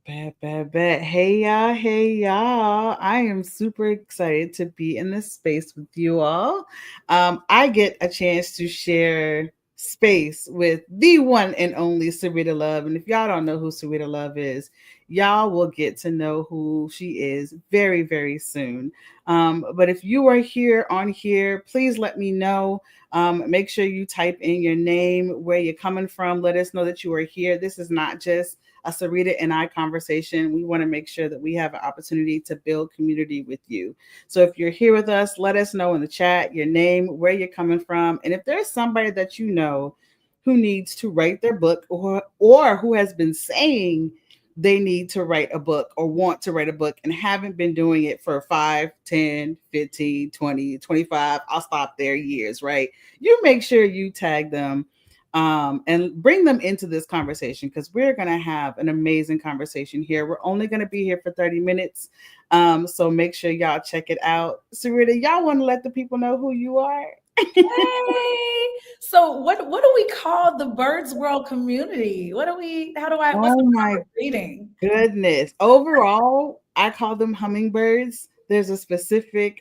Bet, bet, bet. Hey, y'all. Hey, y'all. I am super excited to be in this space with you all. I get a chance to share space with the one and only Serita Love. And if y'all don't know who Serita Love is, y'all will get to know who she is very, very soon. But if you are here on here, please let me know. Make sure you type in your name, where you're coming from. Let us know that you are here. This is not just a Sarita and I conversation. We want to make sure that we have an opportunity to build community with you. So if you're here with us, let us know in the chat your name, where you're coming from, and if there's somebody that you know who needs to write their book or who has been saying they need to write a book or want to write a book and haven't been doing it for 5, 10, 15, 20, 25, I'll stop there, years, right? You make sure you tag them and bring them into this conversation because we're going to have an amazing conversation here. We're only going to be here for 30 minutes. So make sure y'all check it out. Sarita, y'all want to let the people know who you are? Hey, so what do we call the Byrd's World community? What's Oh the my proper reading? goodness. Overall, I call them hummingbirds. There's a specific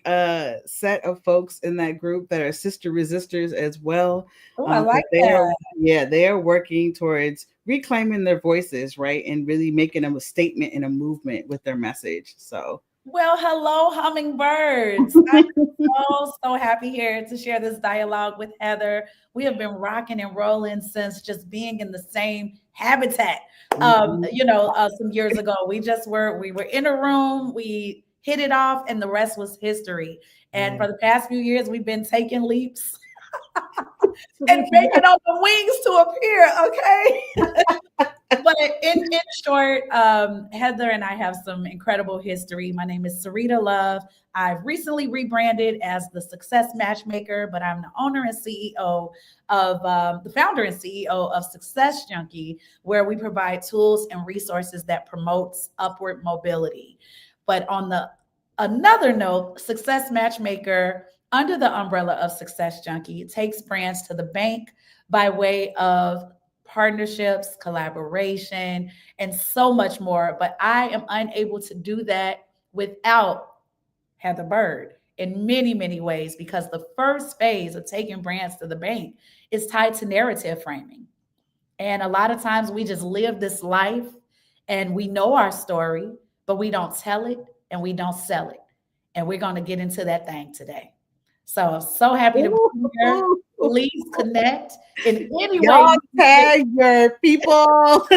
set of folks in that group that are sister resistors as well. Oh, I 'Cause like they are, that. yeah, they are working towards reclaiming their voices, right? And really making them a statement and a movement with their message. So Well, hello, hummingbirds. So happy here to share this dialogue with Heather. We have been rocking and rolling since just being in the same habitat. mhm. Some years ago, we were in a room, we hit it off, and the rest was history. And Yeah. for the past few years, we've been taking leaps and making up the wings to appear. Okay. But in short, Heather and I have some incredible history. My name is Serita Love. I've recently rebranded as the Success Matchmaker, but I'm the owner and CEO of the founder and CEO of Success Junkie, where we provide tools and resources that promotes upward mobility. But on the another note, Success Matchmaker, under the umbrella of Success Junkie, takes brands to the bank by way of partnerships, collaboration, and so much more. But I am unable to do that without Heather Byrd in many, many ways because the first phase of taking brands to the bank is tied to narrative framing. And a lot of times we just live this life and we know our story, but we don't tell it and we don't sell it. And we're going to get into that thing today. So happy to be here. Ooh. Please connect in any way Y'all you can. tag your people.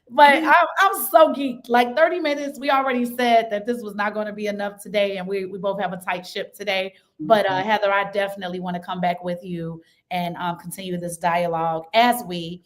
But I'm so geeked. Like 30 minutes, we already said that this was not going to be enough today, and we both have a tight ship today. But Mhm. Heather, I definitely want to come back with you and continue this dialogue as we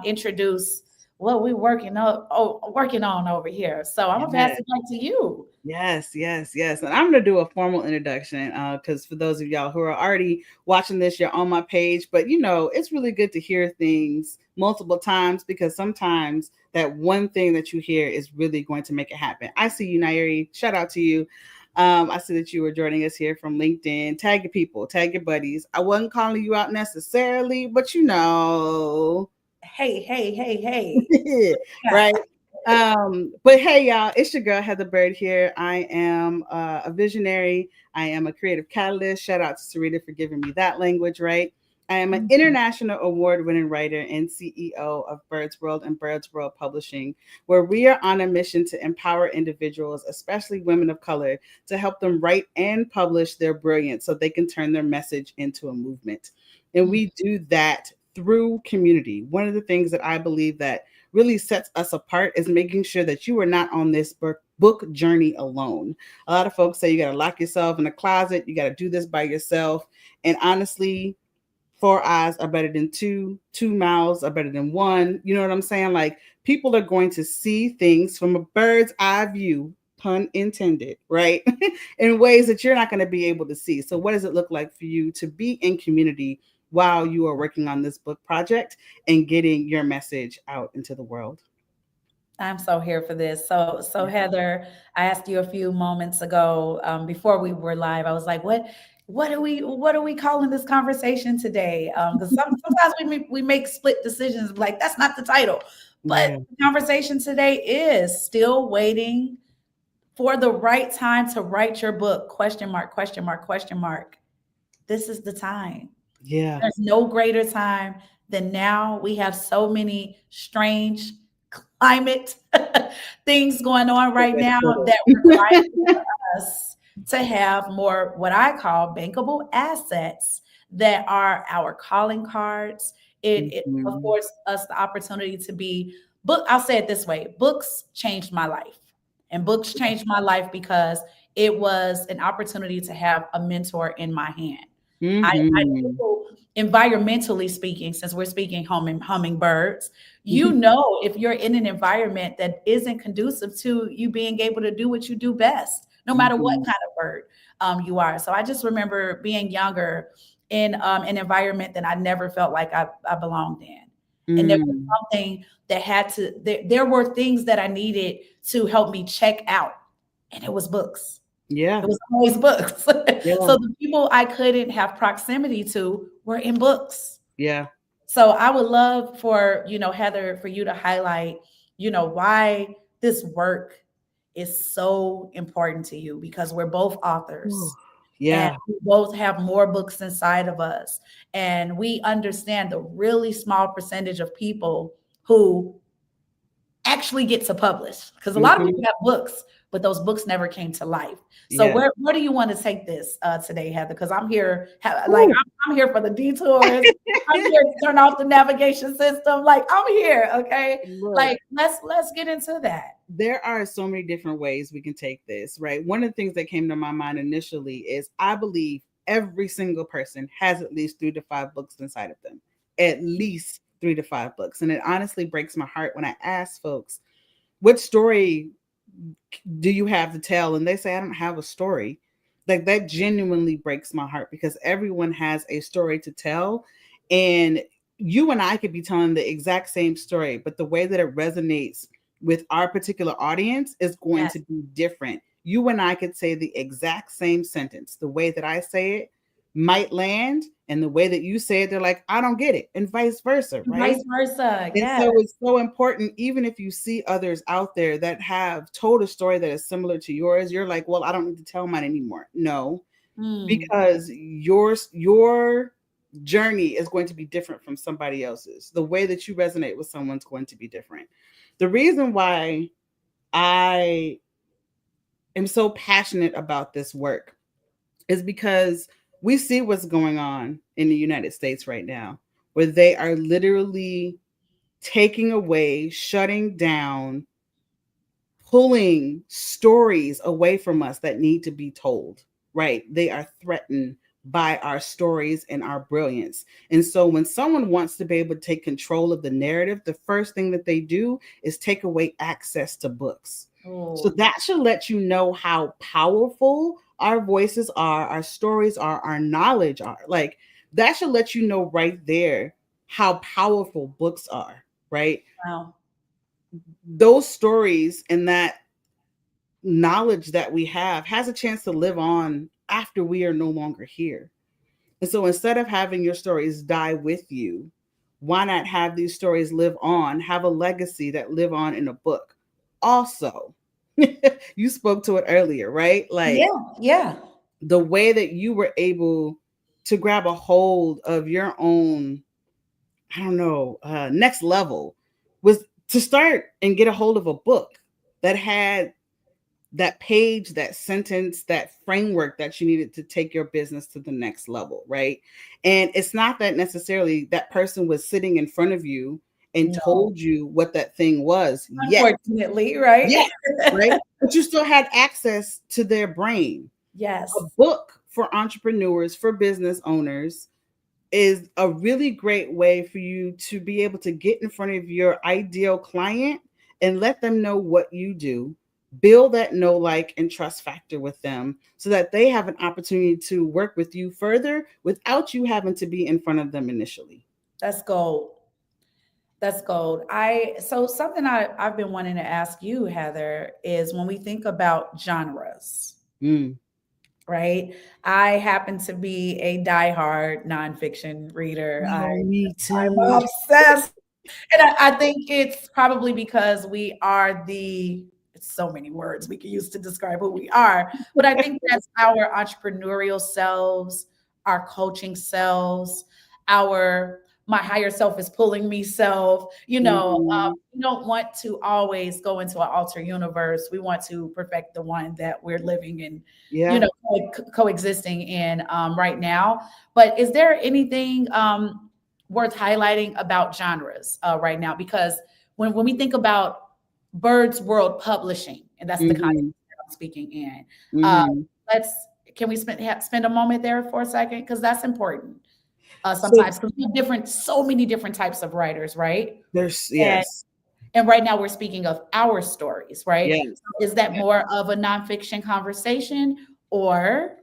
introduce what we're working on over here. So I'm gonna pass Yeah. it back to you. Yes, yes, yes. And I'm going to do a formal introduction because for those of y'all who are already watching this, you're on my page. But it's really good to hear things multiple times because sometimes that one thing that you hear is really going to make it happen. I see you, Nairi. Shout out to you. I see that you were joining us here from LinkedIn. Tag your people, tag your buddies. I wasn't calling you out necessarily, but Hey, hey, hey, hey. right? But hey, y'all, it's your girl Heather Byrd here. I am a visionary. I am a creative catalyst. Shout out to Sarita for giving me that language, right? I am an Mhm. international award winning writer and CEO of Byrd's World and Byrd's World Publishing, where we are on a mission to empower individuals, especially women of color, to help them write and publish their brilliance so they can turn their message into a movement. And we do that through community. One of the things that I believe that really sets us apart is making sure that you are not on this book journey alone. A lot of folks say you got to lock yourself in a closet, you got to do this by yourself. And honestly, four eyes are better than two mouths are better than one. You know what I'm saying? Like people are going to see things from a bird's eye view, pun intended, right? In ways that you're not going to be able to see. So, what does it look like for you to be in community while you are working on this book project and getting your message out into the world? I'm so here for this. So Yeah. Heather, I asked you a few moments ago before we were live. I was like, what are we calling this conversation today? Because sometimes we make split decisions. Like that's not the title. But Yeah. the conversation today is still waiting for the right time to write your book? Question mark, question mark, question mark. This is the time. Yeah. There's no greater time than now. We have so many strange climate things going on Good right way to now put that it. require us to have more what I call bankable assets that are our calling cards. It Mhm. affords us the opportunity to be book. I'll say it this way: books changed my life, and books changed my life because it was an opportunity to have a mentor in my hand. I Mhm. know, environmentally speaking, since we're speaking hummingbirds, you know, if you're in an environment that isn't conducive to you being able to do what you do best, no matter what Mhm. kind of bird you are. So I just remember being younger in an environment that I never felt like I belonged in. And there was Mm. something that there were things that I needed to help me check out, and it was books. Yeah. It was always books. Yeah. So the people I couldn't have proximity to were in books. Yeah. So I would love for, Heather, for you to highlight, why this work is so important to you because we're both Ooh. authors and Yeah. we both have more books inside of us. And we understand the really small percentage of people who actually get to publish because a lot of Mhm. people have books, but those books never came to life. So Yeah. where do you want to take this today, Heather? Because I'm here, like Ooh. I'm here for the detours. I'm here to turn off the navigation system. Like I'm here, okay? Look, Like let's get into that. there are so many different ways we can take this, right? One of the things that came to my mind initially is I believe every single person has at least 3 to 5 books inside of them. At least 3 to 5 books. And it honestly breaks my heart when I ask folks, what story do you have to tell? And they say, I don't have a story. Like that genuinely breaks my heart because everyone has a story to tell. And you and I could be telling the exact same story, but the way that it resonates with our particular audience is going Yes, to be different. You and I could say the exact same sentence. The way that I say it might land, and the way that you say it, they're like, I don't get it, and vice versa, and right? vice versa. And Yes. so it's so important, even if you see others out there that have told a story that is similar to yours, you're like, well, I don't need to tell mine anymore. No, Mm, because your journey is going to be different from somebody else's. The way that you resonate with someone's going to be different. The reason why I am so passionate about this work is because we see what's going on in the United States right now, where they are literally taking away, shutting down, pulling stories away from us that need to be told, right? They are threatened by our stories and our brilliance. And so when someone wants to be able to take control of the narrative, the first thing that they do is take away access to books. So oh, that should let you know how powerful our voices are, our stories are, our knowledge are. Like that should let you know right there how powerful books are, right? wow. Those stories and that knowledge that we have has a chance to live on after we are no longer here. And so instead of having your stories die with you, why not have these stories live on, have a legacy that live on in a book? Also, you spoke to it earlier, right? Like Yeah, yeah. the way that you were able to grab a hold of your own, I don't know, next level was to start and get a hold of a book that had that page, that sentence, that framework that you needed to take your business to the next level, right? And it's not that necessarily that person was sitting in front of you and No, told you what that thing was yet, unfortunately, right? yet, right? But you still had access to their brain. A Yes, book for entrepreneurs, for business owners, is a really great way for you to be able to get in front of your ideal client and let them know what you do. Build that know, like, and trust factor with them so that they have an opportunity to work with you further without you having to be in front of them initially. that's gold. That's gold. So something I've been wanting to ask you, Heather, is when we think about genres, Mm. right? I happen to be a diehard nonfiction reader. Oh, me I'm too. obsessed. And I think it's probably because we are it's so many words we can use to describe who we are, but I think that's our entrepreneurial selves, our coaching selves, our my higher self is pulling me self. Mhm. We don't want to always go into an alter universe. We want to perfect the one that we're living in, Yeah. coexisting in right now. But is there anything worth highlighting about genres right now? Because when we think about Byrd's World Publishing, and that's the context Mhm. that I'm speaking in, uh, Mhm. let's can we spend a moment there for a second, because that's important So sometimes, because we have so many different types of writers, right? there's And yes. and right now we're speaking of our stories, right? Yes. Is that Yes. more of a nonfiction conversation, or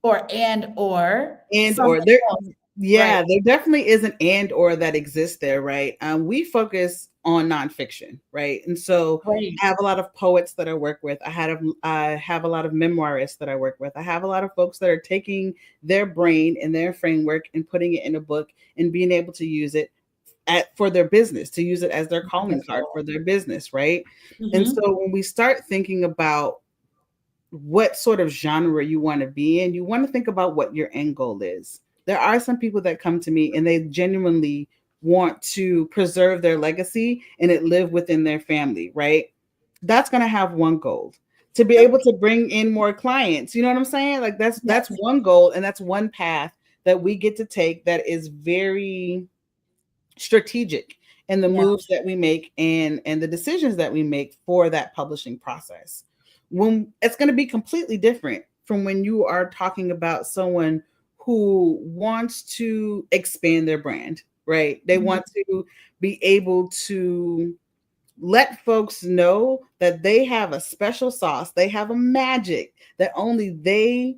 or And or something there else, right? yeah, there definitely is an and or that exists there, right? We focus on nonfiction, right? And so Great. I have a lot of poets that I work with. I have a lot of memoirists that I work with. I have a lot of folks that are taking their brain and their framework and putting it in a book and being able to use it for their business, to use it as their calling card Wonderful. for their business, right? And Mhm. so when we start thinking about what sort of genre you want to be in, you want to think about what your end goal is. There are some people that come to me and they genuinely want to preserve their legacy and it live within their family, right? That's going to have one goal. To be able Okay. to bring in more clients, you know what I'm saying? Like that's Yes. one goal and that's one path that we get to take that is very strategic in the Yeah. moves that we make and the decisions that we make for that publishing process. When it's going to be completely different from when you are talking about someone who wants to expand their brand, right? They Mhm. want to be able to let folks know that they have a special sauce, they have a magic that only they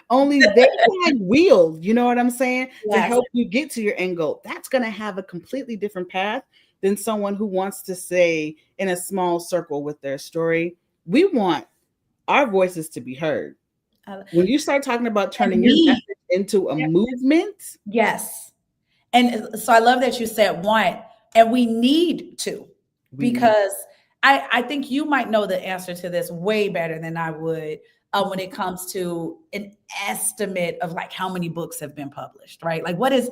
only they can wield, you know what I'm saying? To Yes. help you get to your end goal. That's going to have a completely different path than someone who wants to say in a small circle with their story. We want our voices to be heard. Uh, When you start talking about and turning your we message into a movement, Yes. And so I love that you said want, and we need to, we need. because I think you might know the answer to this way better than I would when it comes to an estimate of like how many books have been published, right? Like is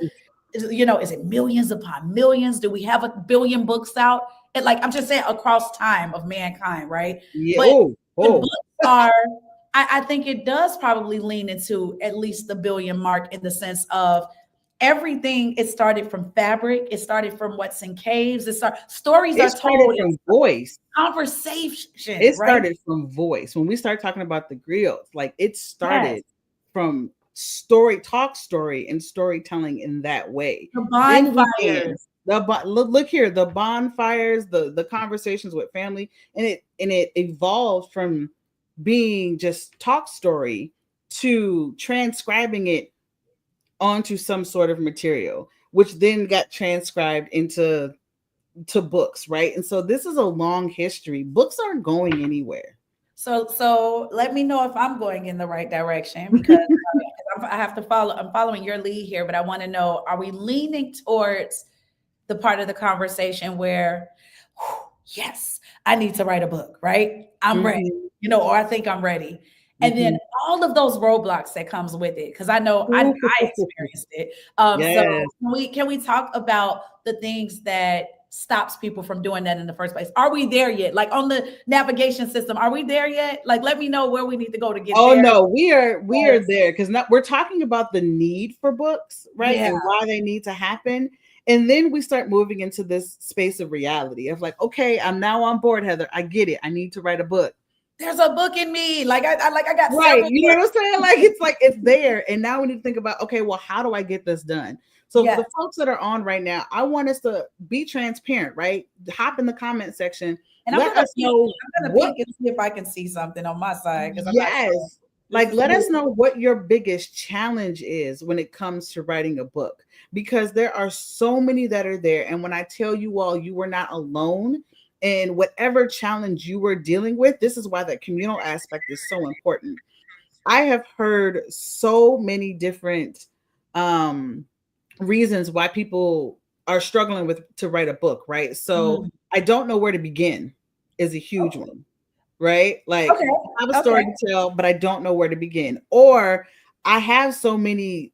it millions upon millions? Do we have a billion books out? And like I'm just saying across time of mankind, right? Yeah. But Oh, the oh. books are I think it does probably lean into at least the billion mark, in the sense of everything. It started from fabric, it started from what's in caves, stories It are started told in from voice. conversation, It right? started from voice. When we start talking about the griots, like it Yes. started from talk story and storytelling in that way. The Then we began bonfires. look here, the bonfires, the conversations with family, and it evolved from being just talk story to transcribing it onto some sort of material, which then got transcribed into to books, right? And so this is a long history. Books aren't going anywhere. So let me know if I'm going in the right direction, because I have to follow. I'm following your lead here, but I want to know: are we leaning towards the part of the conversation where, yes, I need to write a book, right? I'm ready, Mhm. or I think I'm ready. And then Mhm. all of those roadblocks that comes with it, because I know I experienced it. So Yes. can we talk about the things that stops people from doing that in the first place? Are we there yet? Like on the navigation system, are we there yet? Like, let me know where we need to go to get Oh there. no, we are Yes. there because we're talking about the need for books, right? Yeah, And why they need to happen. And then we start moving into this space of reality of like, okay, I'm now on board, Heather. I get it. I need to write a book. there's a book in me. Like I got Right. several You know books. what I'm saying? Like it's there. And now we need to think about, okay, well, how do I get this done? So for Yes. the folks that are on right now, I want us to be transparent, right? Hop in the comment section. And I'm Let gonna us peek. know I'm gonna what peek and see if I can see something on my side, because I'm not sure. yes. This Like is let new. us know what your biggest challenge is when it comes to writing a book because there are so many that are there and when I tell you all you were not alone in whatever challenge you were dealing with, this is why that communal aspect is so important. I have heard so many different um reasons why people are struggling with to write a book, right? So Mm. I don't know where to begin is a huge Okay. one, right? Like Okay. I have a Okay. story to tell, but I don't know where to begin. Or I have so many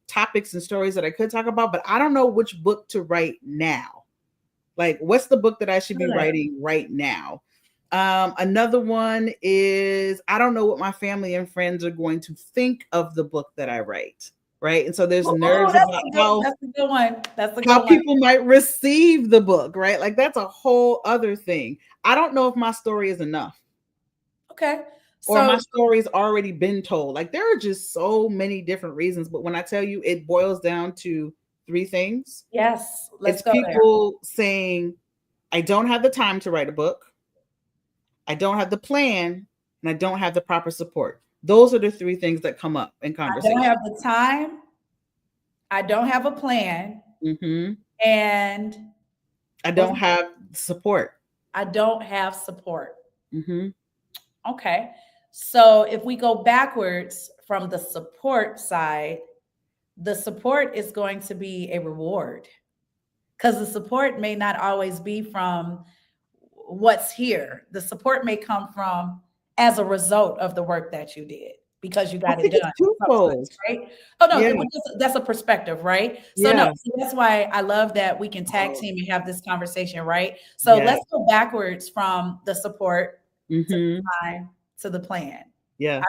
topics and stories that I could talk about, but I don't know which book to write now. Like, what's the book that I should be Good. writing right now? Another one is I don't know what my family and friends are going to think of the book that I write, right? And so there's Oh, nerves about that's a good one. That's a how good one. people might receive the book, right? Like that's a whole other thing. I don't know if my story is enough Okay. or my So story's already been told. Like there are just so many different reasons, but when I tell you it boils down to three things, yes, let's it's go there. people saying, I don't have the time to write a book. I don't have the plan, and I don't have the proper support. Those are the three things that come up in I don't conversation. have the time. I don't have a plan, Hmm. and I what was don't have support. I don't have support. Hmm. Okay. So if we go backwards from the support side, the support is going to be a reward because the support may not always be from what's here. The support may come from as a result of the work that you did because you I got it think it's done twofold. sometimes, right? Oh no, Yeah, that's a perspective, right? So no, yeah. so that's why I love that we can tag Oh, team and have this conversation, right? So yeah. let's go backwards from the support to Hmm. the time to the plan. Yeah.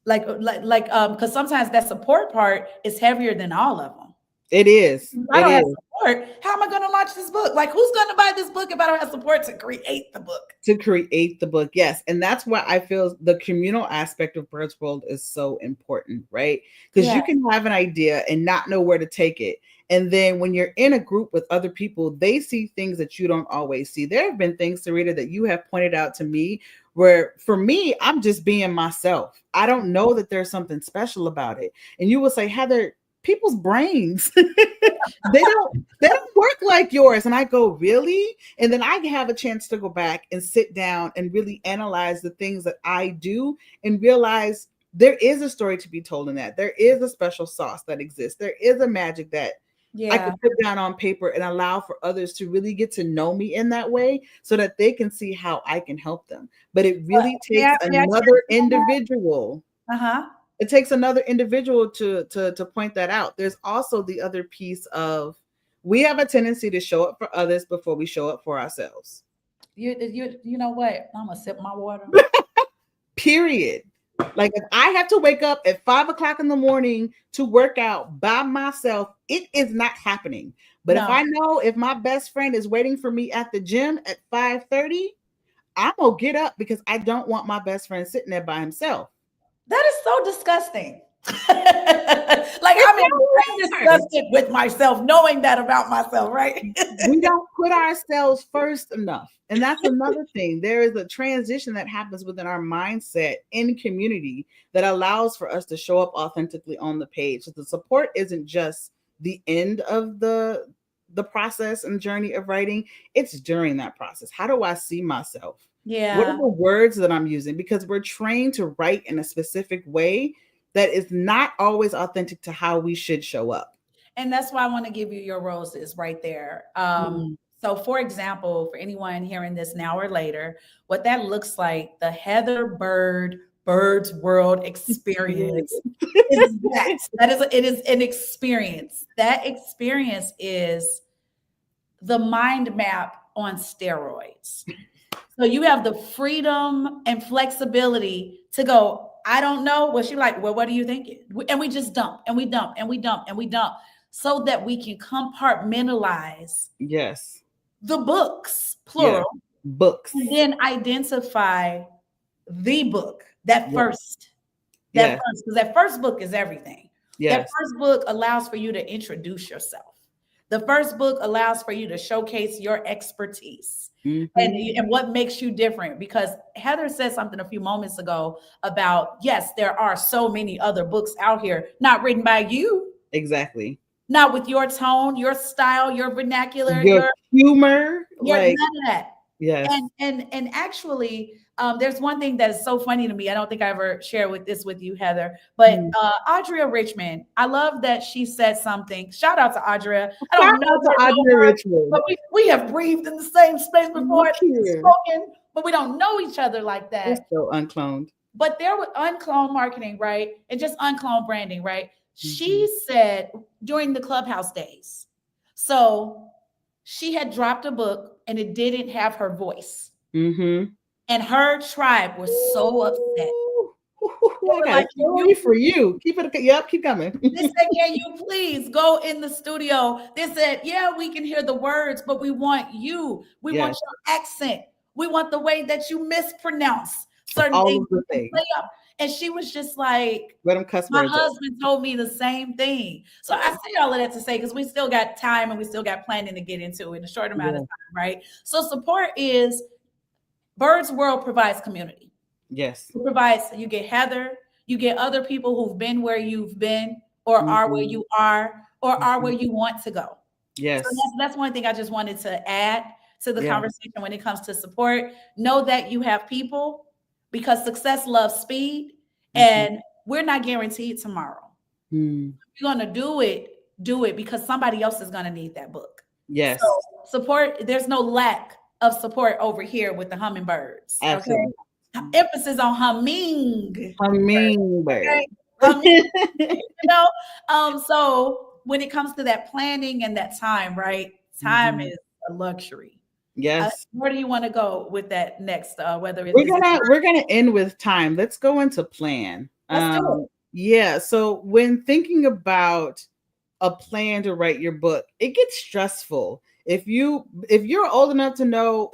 Because sometimes that support part is heavier than all of them. It is. I It don't have is. support. How am I going to launch this book? Like, who's going to buy this book if I don't have support to create the book? To create the book. Yes. And that's why I feel the communal aspect of Bird's World is so important, right? Because Yeah. you can have an idea and not know where to take it. And then when you're in a group with other people, they see things that you don't always see. There have been things, Sarita, that you have pointed out to me where for me, I'm just being myself. I don't know that there's something special about it. And you will say, Heather, people's brains, they don't work like yours. And I go, really? And then I have a chance to go back and sit down and really analyze the things that I do and realize there is a story to be told in that. There is a special sauce that exists. There is a magic that I Yeah. could put down on paper and allow for others to really get to know me in that way so that they can see how I can help them. But it really takes May I share another some on that? individual. Uh-huh. It takes another individual to point that out. There's also the other piece of we have a tendency to show up for others before we show up for ourselves. You know what? I'm gonna sip my water. Period. Like if I have to wake up at 5 o'clock in the morning to work out by myself, it is not happening. But if No, I know if my best friend is waiting for me at the gym at 5:30, I'm gonna get up because I don't want my best friend sitting there by himself. that is so disgusting. Like It's I'm not weird. disgusted with myself knowing that about myself, right? We don't put ourselves first enough. And that's another thing. There is a transition that happens within our mindset in community that allows for us to show up authentically on the page. So the support isn't just the end of the process and journey of writing, it's during that process. How do I see myself? What are Yeah. the words that I'm using? Because we're trained to write in a specific way that is not always authentic to how we should show up. And that's why I want to give you your roses right there. Mm. So, for example, for anyone hearing this now or later, what that looks like, the Heather Bird's World experience is that. It is an experience. That experience is the mind map on steroids. So you have the freedom and flexibility to go, I don't know. Well, she like, well, what are you thinking? And we just dump and we dump and we dump and we dump so that we can compartmentalize Yes. the books, Yeah. plural, Books. and then identify the book, that Yes. first, Yes. because that first book is everything. That Yes. first book allows for you to introduce yourself. The first book allows for you to showcase your expertise Mhm. and what makes you different. Because Heather said something a few moments ago about, yes, there are so many other books out here, not written by you, Exactly. not with your tone, your style, your vernacular, Your humor, your like, none of that. yes. And actually, there's one thing that is so funny to me. I don't think I ever shared with you, Heather. But Mm. Audrea Richmond, I love that she said something. Shout out to Audrea. I Shout don't know out to her, know Audrey her, but Richmond. we have breathed in the same space before Look and here. spoken, but we don't know each other like It's that. so uncloned. But there was unclone marketing, right? And just unclone branding, right? Mm-hmm. She said during the Clubhouse days. So she had dropped a book and it didn't have her voice. Mm-hmm. And her tribe was so upset. Ooh. They I were got a like, "Can story you?" for you. Keep it. Yep, keep coming. They said, "Can you please go in the studio?" They said, "Yeah, we can hear the words, but we want you. We want Yes, your accent. We want the way that you mispronounce certain all things of the and play things. up." And she was just like, Where them cuss "My words at? husband told me the same thing." So I say all of that to say, because we still got time and we still got planning to get into in a short amount of Yeah. time, right? So support is Bird's World provides community. Yes. It provides, you get Heather, you get other people who've been where you've been, or are where Mm-hmm. you are, or are where Mm-hmm. you want to go. So Yes. that's one thing I just wanted to add to the Yeah. conversation when it comes to support. Know that you have people, because success loves speed, Mm-hmm. and we're not guaranteed tomorrow. Mm. If you're gonna do it because somebody else is gonna need that book. So Yes. support, there's no lack of support over here with the hummingbirds. Okay. Absolutely. Emphasis on humming. Hummingbird. Okay. Humming, you know. So when it comes to that planning and that time, right? Time Mhm. is a luxury. Yes. Where do you want to go with that next? Whether it We're is it, gonna we're gonna end with time. Let's go into plan. let's do it. Yeah. So when thinking about a plan to write your book, it gets stressful. If you're old enough to know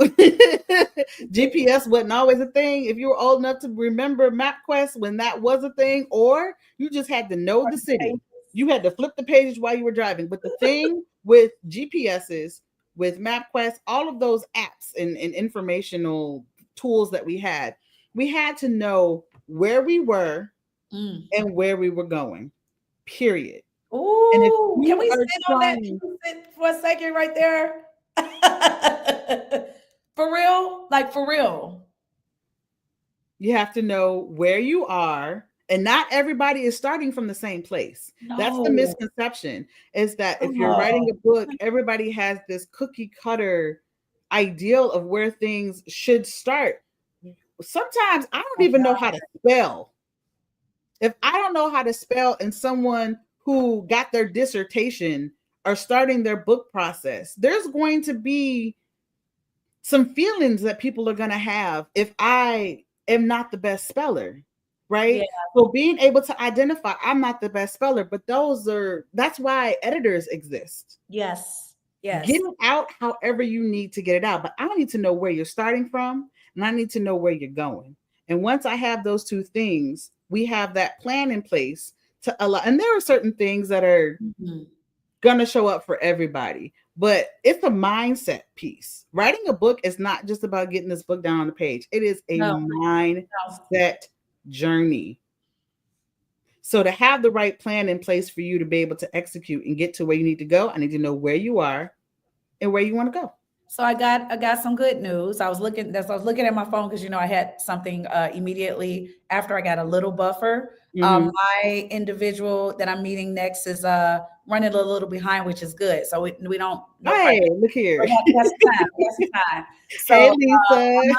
GPS wasn't always a thing, if you were old enough to remember MapQuest when that was a thing, or you just had to know the city, you had to flip the pages while you were driving. But the thing with GPSs, with MapQuest, all of those apps and informational tools that we had to know where we were Mm. and where we were going. Period. And if Ooh, can you we are sit on that? Can trying, we sit for a second right there? For real? Like for real. you have to know where you are. And not everybody is starting from the same place. That's the No. misconception, is that if you're writing Oh, a book, everybody has this cookie cutter ideal of where things should start. Sometimes I don't my even know God. how to spell. If I don't know how to spell and someone who got their dissertation are starting their book process, there's going to be some feelings that people are going to have if I am not the best speller, Yeah. right? So being able to identify I'm not the best speller, but that's why editors exist. Yes. Get Yes. it out however you need to get it out, but I need to know where you're starting from and I need to know where you're going. And once I have those two things, we have that plan in place to allow. And there are certain things that are Mhm. gonna show up for everybody. But it's a mindset piece. Writing a book is not just about getting this book down on the page. It is a No, no. mindset journey. So to have the right plan in place for you to be able to execute and get to where you need to go, I need to know where you are and where you want to go. So I got some good news. I was looking at my phone because I had something immediately after I got a little buffer. Mm-hmm. My individual that I'm meeting next is running a little behind, which is good. So we don't no Hey, pressure. look here. We got some time. We got some time. So Hey, Lisa.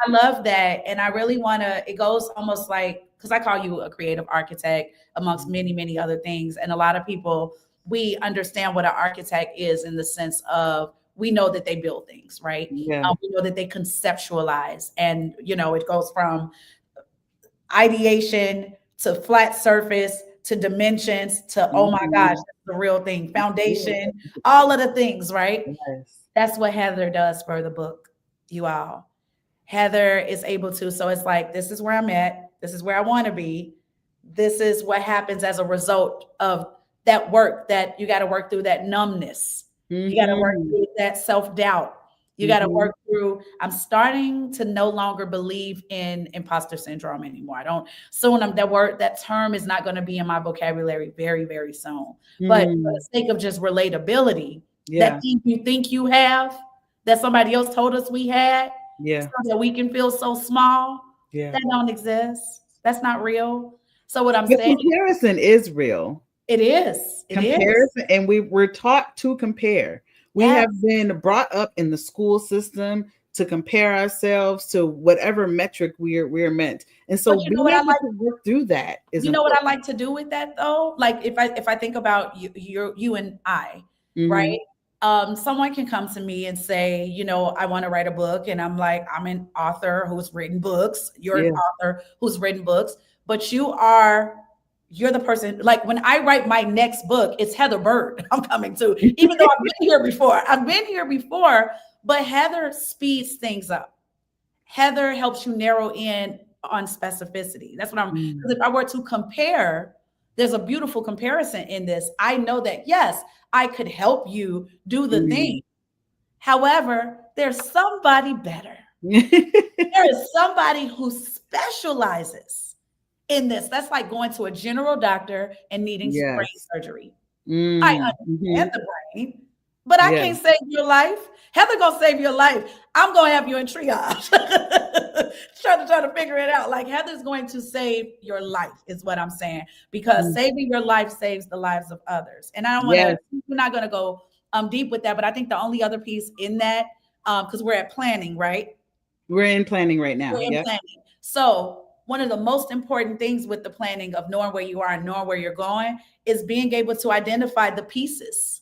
I love that, and I really want to. It goes almost like, because I call you a creative architect amongst many other things, and a lot of people, we understand what an architect is in the sense of, we know that they build things, right? Yeah. We know that they conceptualize, and it goes from ideation to flat surface to dimensions to, oh my gosh, Mm-hmm. that's the real thing, Yeah. foundation, all of the things, right? Yes. That's what Heather does for the book, you all. Heather is able to, so it's like, this is where I'm at, this is where I want to be. This is what happens as a result of that work, that you got to work through that numbness. You got to work Mm-hmm. through that self-doubt. You got to Mm-hmm. work through, I'm starting to no longer believe in imposter syndrome anymore. I don't, soon that term is not going to be in my vocabulary very soon. But for Mm-hmm. the sake of just relatability, that Yeah. thing you think you have, that somebody else told us we had, Yeah. so that we can feel so small. Yeah. That don't exist. That's not real. So what I'm But saying, comparison is real. it is. It is. Comparison, and we're taught to compare. We Yes. have been brought up in the school system to compare ourselves to whatever metric we're meant. And so But you know being what I able like? to work through that is You know what I important. like to do with that though? Like if I think about you and I, Hmm. right? Someone can come to me and say, I want to write a book, and I'm like, I'm an author who's written books. You're an Yeah. author who's written books, but you're the person. Like when I write my next book, it's Heather Byrd I'm coming to, even though I've been here before. I've been here before, but Heather speeds things up. Heather helps you narrow in on specificity. That's what I'm, because Mm, if I were to compare, there's a beautiful comparison in this. I know that, yes, I could help you do the mm. thing. However, there's somebody better. There is somebody who specializes in this. That's like going to a general doctor and needing brain Yes. surgery. I Mm, understand mhm. the brain, but I Yeah. can't save your life. Heather gonna save your life. I'm gonna have you in triage. trying to figure it out. Like Heather's going to save your life, is what I'm saying. Because Mm. saving your life saves the lives of others. And I don't want to. Yes. We're not gonna go deep with that. But I think the only other piece in that, because we're at planning, right? We're in planning right We're now. in Yep. planning. So one of the most important things with the planning of knowing where you are and knowing where you're going is being able to identify the pieces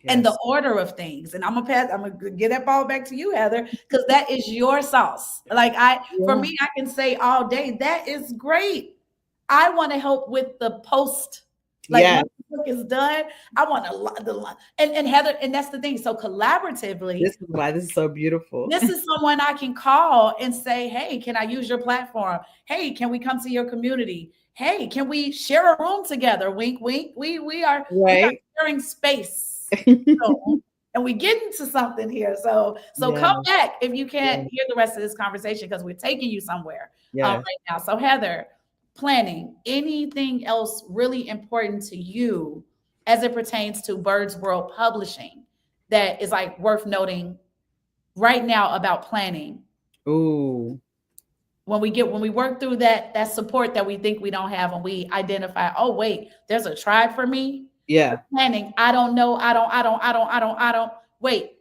and the Yes. order of things. And I'm gonna get that ball back to you, Heather, because that is your sauce. Like for Yeah. me, I can say all day, that is great. I want to help with the post. Like Yes. once the book is done, I want to and Heather, and that's the thing. So collaboratively, This is why this is so beautiful. this is someone I can call and say, hey, can I use your platform? Hey, can we come to your community? Hey, can we share a room together? Wink, wink. We are Right? sharing space. So, and we get into something here. So come Yes. back if you can't Yes. hear the rest of this conversation because we're taking you somewhere Yes. right now. So Heather, planning, anything else really important to you as it pertains to Bird's World Publishing that is like worth noting right now about planning Ooh. when we work through that support that we think we don't have and we identify, oh wait, there's a tribe for me. Yeah. Planning, I don't know, I don't wait,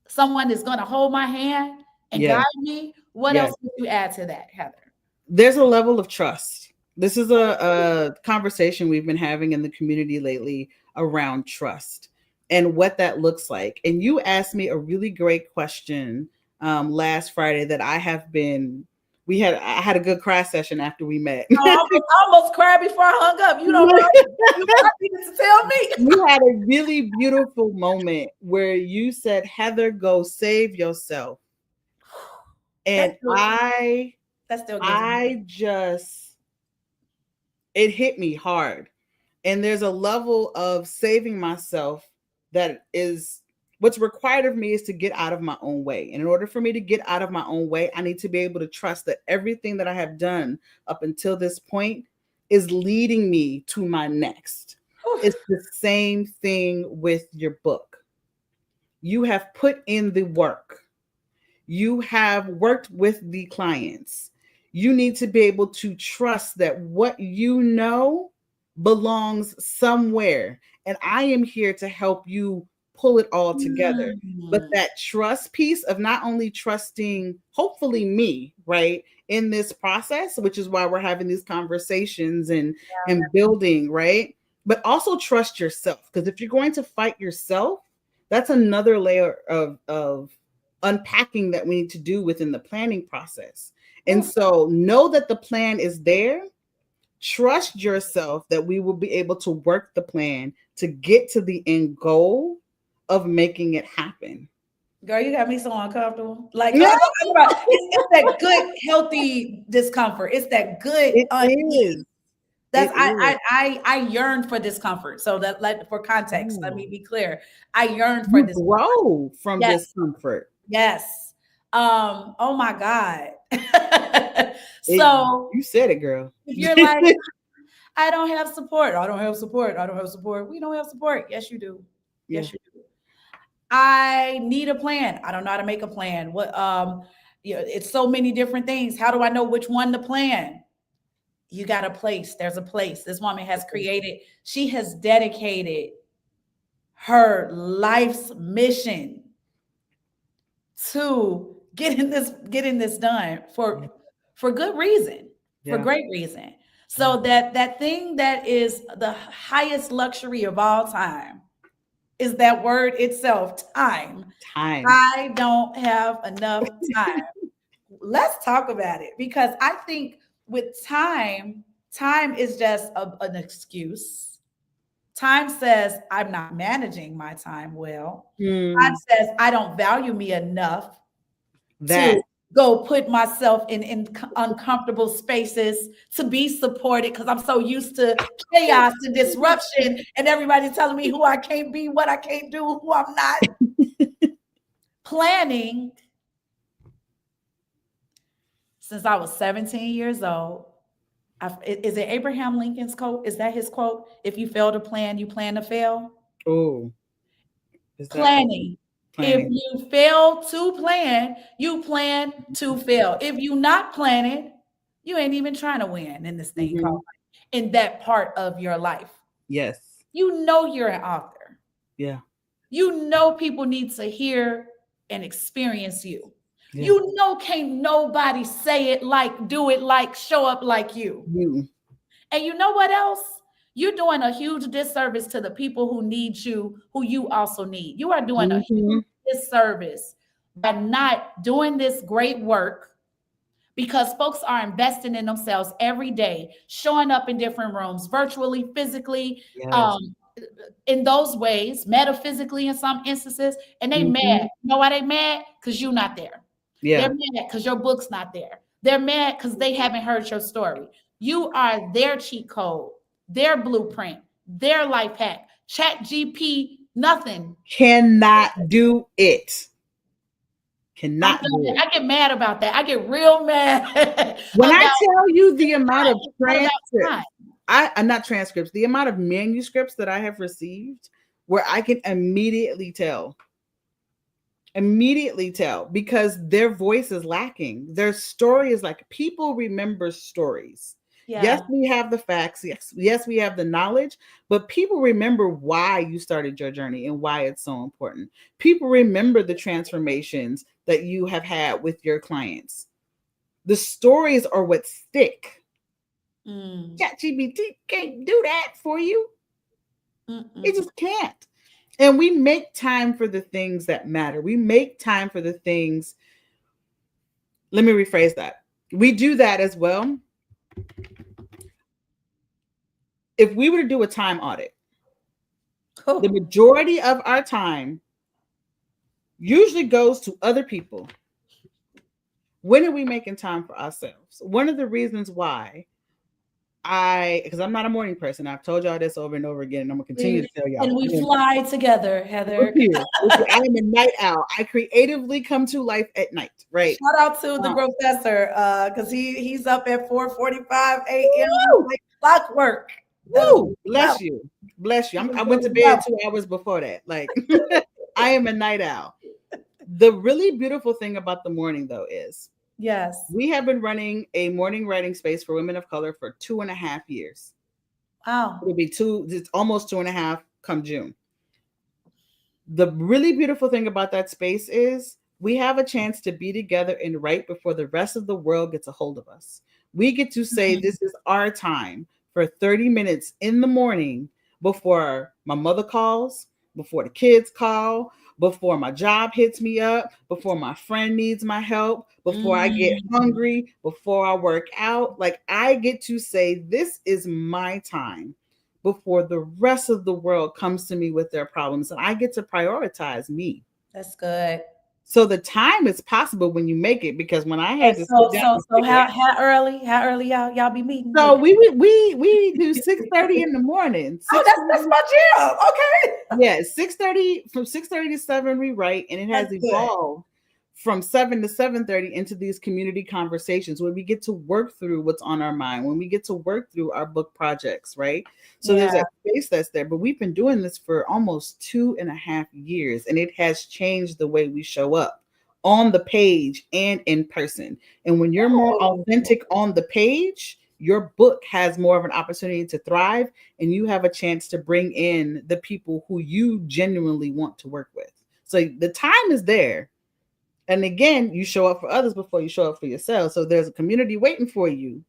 someone is going to hold my hand and Yeah. guide me. What Yeah. else would you add to that, Heather? There's a level of trust. This is a conversation we've been having in the community lately around trust and what that looks like. And you asked me a really great question last Friday that I had a good cry session after we met. I almost cried before I hung up. You don't know. You needed to tell me. We had a really beautiful moment where you said, Heather, go save yourself. That And still, that still gives me. I just, it hit me hard. And there's a level of saving myself that is what's required of me is to get out of my own way. And in order for me to get out of my own way, I need to be able to trust that everything that I have done up until this point is leading me to my next. Whew. It's the same thing with your book. You have put in the work. You have worked with the clients. You need to be able to trust that what you know belongs somewhere. And I am here to help you pull it all together. But Mm. that trust piece of not only trusting, hopefully, me, right, in this process, which is why we're having these conversations and building, right? But also trust yourself. Because if you're going to fight yourself, that's another layer of unpacking that we need to do within the planning process. And Whew. so know that the plan is there. Trust yourself that we will be able to work the plan to get to the end goal of making it happen. Girl, you got me so uncomfortable. Like Yeah, it's that good, healthy discomfort. It's that good it unease. is. That's It is. I yearn for discomfort. So that, like, for context, let Yeah. me be clear. I yearn for You discomfort. grow from Yes, discomfort. yes. Oh my God. It, So you said it, girl. if you're like, I don't have support, I don't have support, I don't have support. We don't have support. Yes, you do. Yeah. Yes, you do. I need a plan. I don't know how to make a plan. What it's so many different things. How do I know which one to plan? You got a place. There's a place. This woman has created, she has dedicated her life's mission to getting this done for good reason, for Yeah. great reason. Yeah. So that thing that is the highest luxury of all time is that word itself, time. Time. I don't have enough time. Let's talk about it, because I think with time, time is just an excuse. Time says I'm not managing my time well. Time Hmm. says I don't value me enough That. to go put myself in uncomfortable spaces to be supported, because I'm so used to chaos and disruption and everybody telling me who I can't be, what I can't do, who I'm not. Planning since I was 17 years old. Is it Abraham Lincoln's quote? Is that his quote? If you fail to plan, you plan to fail. Oh, is that Planning. If planning? you fail to plan, you plan to fail. If you not planning, you ain't even trying to win in this thing called Hmm. life, in that part of your life. Yes. You know you're an author. Yeah. You know people need to hear and experience you. Yeah. You know can't nobody say it like, do it like, show up like you. You. And you know what else? You're doing a huge disservice to the people who need you, who you also need. You are doing a Hmm. huge disservice by not doing this great work, because folks are investing in themselves every day, showing up in different rooms, virtually, physically, Yes. um, in those ways, metaphysically in some instances, and they mad. Hmm. You know why they mad? Because you're not there. They're Yeah. mad because your book's not there. They're mad because they haven't heard your story. You are their cheat code, their blueprint, their life hack. Chat GP, nothing. Cannot do it. I'm Cannot telling do you, it. I get mad about that. I get real mad When I about tell you the amount time. of It's not about transcripts, time. I'm not transcripts, the amount of manuscripts that I have received where I can immediately tell because their voice is lacking. Their story is like people remember stories. Yes, Yeah. we have the facts. Yes, we have the knowledge, but people remember why you started your journey and why it's so important. People remember the transformations that you have had with your clients. The stories are what stick. Mm. ChatGPT can't do that for you. It Mm-mm. just can't. And we make time for the things that matter. We make time for the things. Let me rephrase that. We do that as well. If we were to do a time audit, the Cool. majority of our time usually goes to other people. When are we making time for ourselves? One of the reasons why because I'm not a morning person. I've told y'all this over and over again, and I'm gonna continue We, to tell and y'all. we fly together, Look Heather. here. Look here. I am a night owl. I creatively come to life at night, right? Shout out to the Um, professor, because he's up at 4:45 a.m. woo, like clockwork. That is woo, level. bless you. Bless you. That I went to is bed level. 2 hours before that. Like, I am a night owl. The really beautiful thing about the morning, though, is Yes. we have been running a morning writing space for women of color for 2.5 years. Wow. It'll be it's almost 2.5 come June. The really beautiful thing about that space is we have a chance to be together and write before the rest of the world gets a hold of us. We get to say Mm, this is our time for 30 minutes in the morning before my mother calls, before the kids call, before my job hits me up, before my friend needs my help, before I get mm. hungry, before I work out. Like I get to say this is my time before the rest of the world comes to me with their problems. And I get to prioritize me. That's good. So the time is possible when you make it because when I Okay, had to sit so down so and so figure it how early y'all be meeting out. with So it? we do 6:30 in the morning. Oh, that's 6:30. my jam. Okay. Yeah, 6:30 from 6:30 to 7 we write and it That's has good. evolved from 7 to 7:30 into these community conversations where we get to work through what's on our mind, when we get to work through our book projects, right? So Yeah. there's that space that's there, but we've been doing this for almost 2.5 years and it has changed the way we show up on the page and in person. And when you're more Oh, authentic on the page, your book has more of an opportunity to thrive, and you have a chance to bring in the people who you genuinely want to work with. So the time is there. And again, you show up for others before you show up for yourself. So there's a community waiting for you.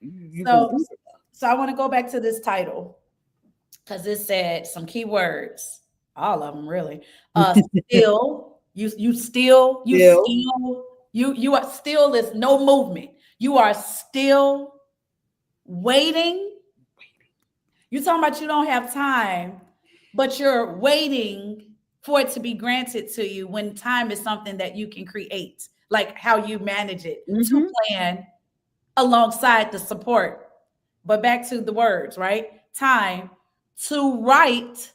You can so do it. so I want to go back to this title because it said some key words, all of them really. Still, Still, you are still. There's no movement. You are still waiting. You talking about you don't have time, but you're waiting for it to be granted to you when time is something that you can create, like how you manage it to mm-hmm. plan alongside the support. But back to the words, right? Time to write.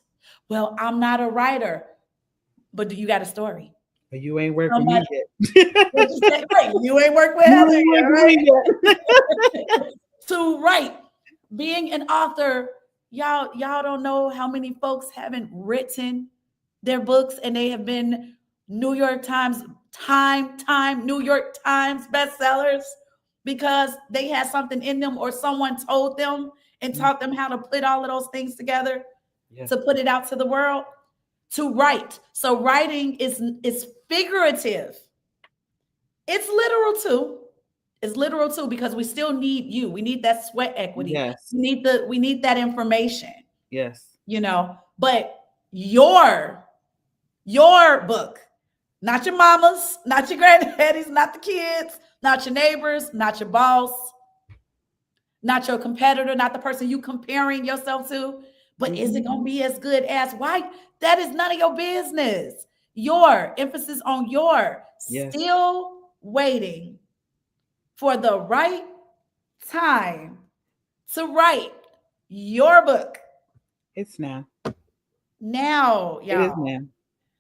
Well, I'm not a writer, but do you got a story? But you ain't work with Somebody, me yet. what you say? Right, you ain't worked with You Heather ain't work yet, with right? me yet. To write, being an author, y'all don't know how many folks haven't written their books and they have been New York Times, New York Times bestsellers because they had something in them or someone told them and taught them how to put all of those things together Yes. to put it out to the world. To write, so writing is figurative. It's literal too. It's literal too because we still need you. We need that sweat equity. Yes. We need that information, Yes. But your book, not your mama's, not your granddaddy's, not the kids, not your neighbors, not your boss, not your competitor, not the person you comparing yourself to. But is it Mm-hmm. going to be as good as why? That is none of your business. Your emphasis on your Yes. still waiting for the right time to write your book. It's now. Now, It is y'all. now.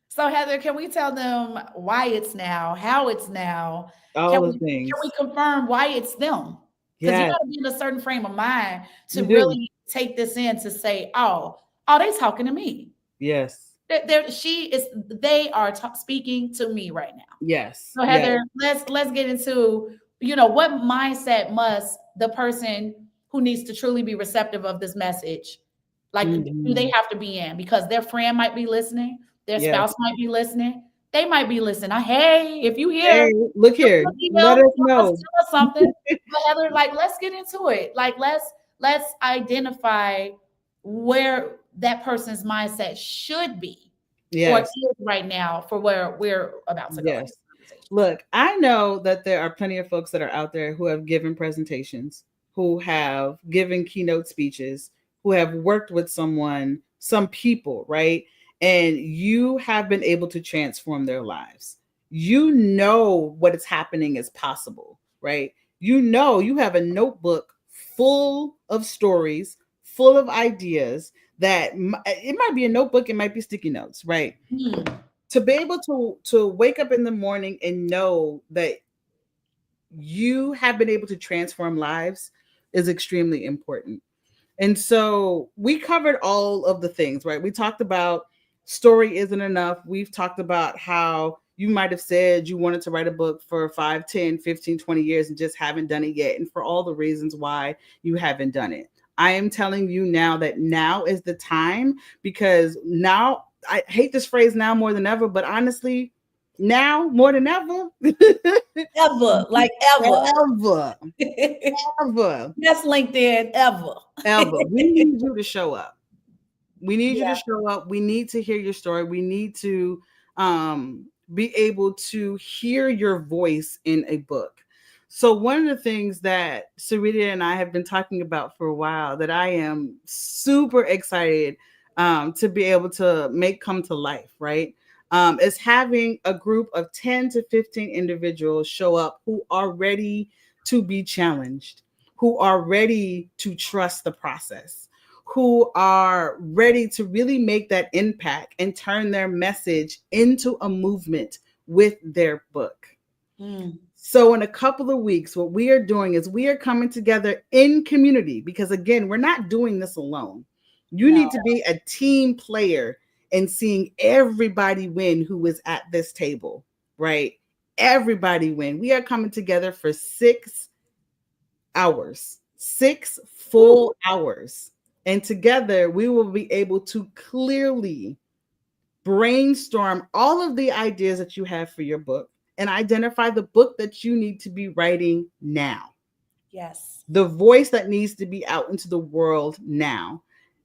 So Heather, can we tell them why it's now, how it's now? Can All the we things. confirm why it's them? Because you Yes, got to be in a certain frame of mind to you do. really take this in to say, oh, they talking to me. Yes. They are speaking to me right now. Yes. So Yes. Heather, let's get into, what mindset must the person who needs to truly be receptive of this message, like do they Mm-hmm. have to be in? Because their friend might be listening, their Yes. spouse might be listening, they might be listening. Hey, if you Hey, hear, look shoot here. us an Let email, us know. tell us something. But Heather, like, let's get into it. Like, let's identify where that person's mindset should be or Yes. is right now for where we're about to go in Yes. this conversation. Look, I know that there are plenty of folks that are out there who have given presentations, who have given keynote speeches, who have worked with someone, some people, right? And you have been able to transform their lives. You know what is happening is possible, right? You know you have a notebook full of stories, full of ideas that it might be a notebook, it might be sticky notes, right? Hmm. To be able to wake up in the morning and know that you have been able to transform lives is extremely important. And so we covered all of the things, right? We talked about story isn't enough. We've talked about how you might have said you wanted to write a book for 5, 10, 15, 20 years and just haven't done it yet, and for all the reasons why you haven't done it. I am telling you now that now is the time, because now, I hate this phrase, now more than ever, but honestly, now more than ever, Ever, like ever. ever, ever, That's LinkedIn ever. ever, we need you to show up. We need you to Yeah. show up. We need to hear your story. We need to be able to hear your voice in a book. So one of the things that Serita and I have been talking about for a while that I am super excited to be able to make come to life, right? Is having a group of 10 to 15 individuals show up who are ready to be challenged, who are ready to trust the process, who are ready to really make that impact and turn their message into a movement with their book. Mm, So, in a couple of weeks, what we are doing is we are coming together in community, because, again, we're not doing this alone. You no. need to be a team player and seeing everybody win who is at this table. right? Everybody win. We are coming together for 6 hours, 6 full hours. And together we will be able to clearly brainstorm all of the ideas that you have for your book and identify the book that you need to be writing now, Yes. the voice that needs to be out into the world now,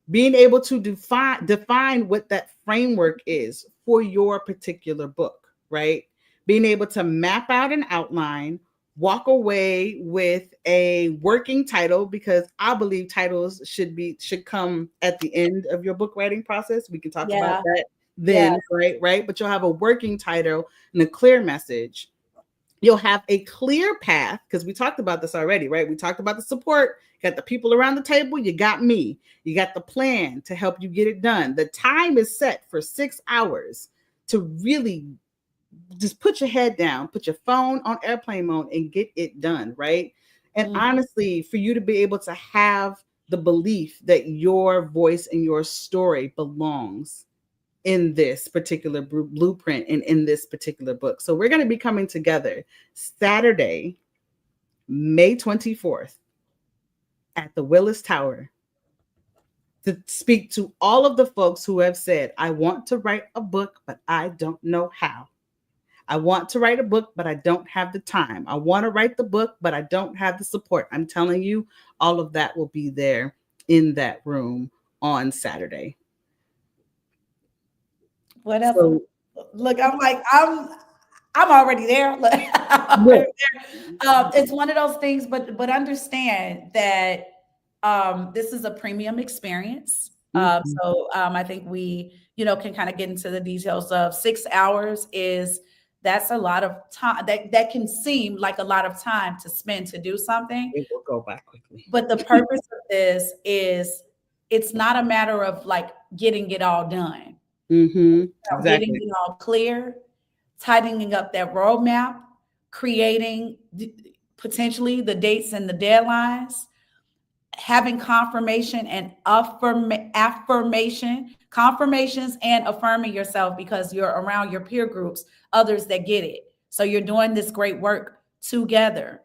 being able to define what that framework is for your particular book, right? Being able to map out an outline, walk away with a working title, because I believe titles should come at the end of your book writing process. We can talk about Yeah. that Yeah. then, right? But you'll have a working title and a clear message. You'll have a clear path, because we talked about this already, right? We talked about the support. You got the people around the table. You got me. You got the plan to help you get it done. The time is set for 6 hours to really just put your head down, put your phone on airplane mode, and get it done, right? And Mm. honestly, for you to be able to have the belief that your voice and your story belongs in this particular blueprint and in this particular book. So we're going to be coming together Saturday, May 24th at the Willis Tower to speak to all of the folks who have said, I want to write a book, but I don't know how. I want to write a book, but I don't have the time. I want to write the book, but I don't have the support. I'm telling you, all of that will be there in that room on Saturday. Whatever. So, Look, I'm already there. Look, I'm look, already there. It's one of those things, but understand that this is a premium experience. mhm, I think we, can kind of get into the details of 6 hours is that's a lot of time that can seem like a lot of time to spend to do something. it will go by quickly. But the purpose of this is it's not a matter of like getting it all done, getting Exactly. it all clear, tightening up that roadmap, creating potentially the dates and the deadlines, having confirmation and confirmations and affirming yourself because you're around your peer groups, others that get it. So you're doing this great work together.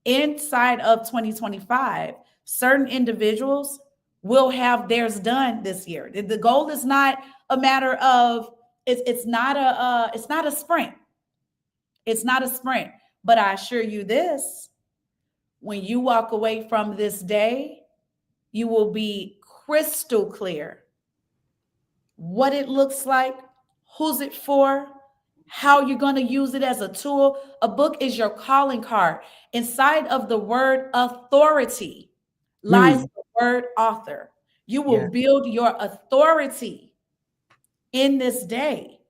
Inside of 2025, certain individuals will have theirs done this year. The goal is not a matter of it's not a sprint. It's not a sprint. But I assure you this, when you walk away from this day, you will be crystal clear what it looks like, who's it for, how you're going to use it as a tool. A book is your calling card. Inside of the word authority lies Hmm. the word author. You will Yeah. build your authority in this day.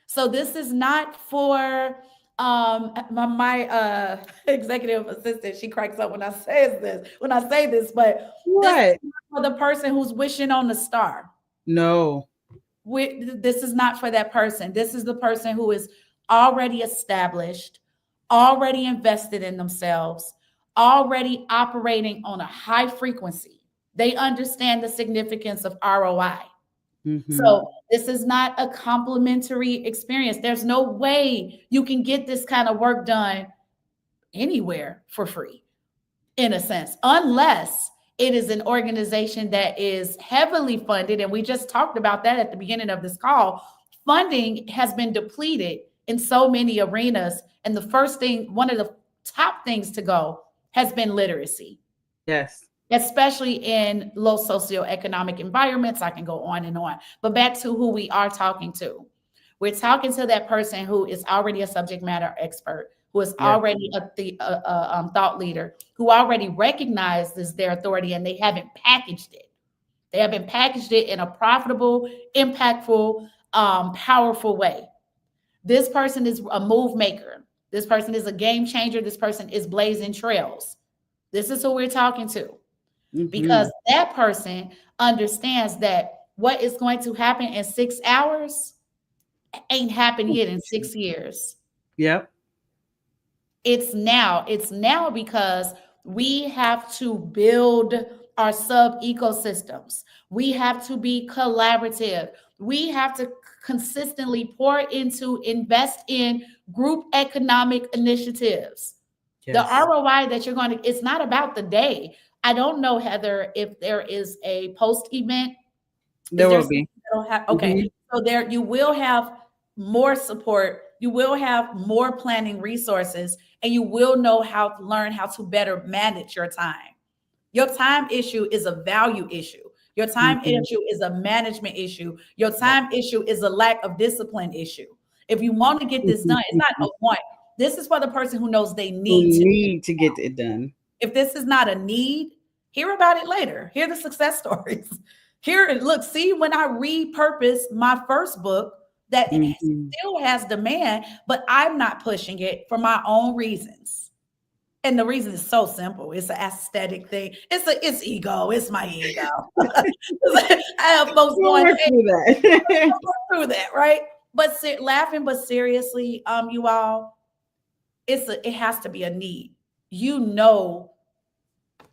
So this is not for my executive assistant. She cracks up when I say this, but this is What? not for the person who's wishing on the star. No. This is not for that person. This is the person who is already established, already invested in themselves, already operating on a high frequency. They understand the significance of ROI. Hmm. So this is not a complimentary experience. There's no way you can get this kind of work done anywhere for free, in a sense, unless it is an organization that is heavily funded. And we just talked about that at the beginning of this call. Funding has been depleted in so many arenas. And the first thing, one of the top things to go has been literacy, Yes. especially in low socioeconomic environments. I can go on and on. But back to who we are talking to. We're talking to that person who is already a subject matter expert, who is Yes. already a thought leader, who already recognizes their authority and they haven't packaged it. They haven't packaged it in a profitable, impactful, powerful way. This person is a move maker. This person is a game changer. This person is blazing trails. This is who we're talking to, because Hmm. that person understands that what is going to happen in 6 hours ain't happened yet in 6 years. Yep. It's now. It's now because we have to build our sub ecosystems. We have to be collaborative. We have to consistently pour into, invest in group economic initiatives. The Yes. ROI that you're going to, it's not about the day. I don't know, Heather, if there is a post event. Is There there will something be. that'll have? Okay, Hmm. so there you will have more support. You will have more planning resources, and you will know how to learn how to better manage your time. Your time issue is a value issue. Your time Hmm. issue is a management issue. Your time issue is a lack of discipline issue. If you want to get this done, it's not a want. This is for the person who knows they Who need to. need to get it done. If this is not a need, hear about it later. Hear the success stories. Here, look, see when I repurposed my first book that Hmm. still has demand, but I'm not pushing it for my own reasons. And the reason is so simple. It's an aesthetic thing. It's ego. It's my ego. I have folks We'll going, work hey, through that. go through that, right? But laughing, but seriously, you all, it has to be a need. You know,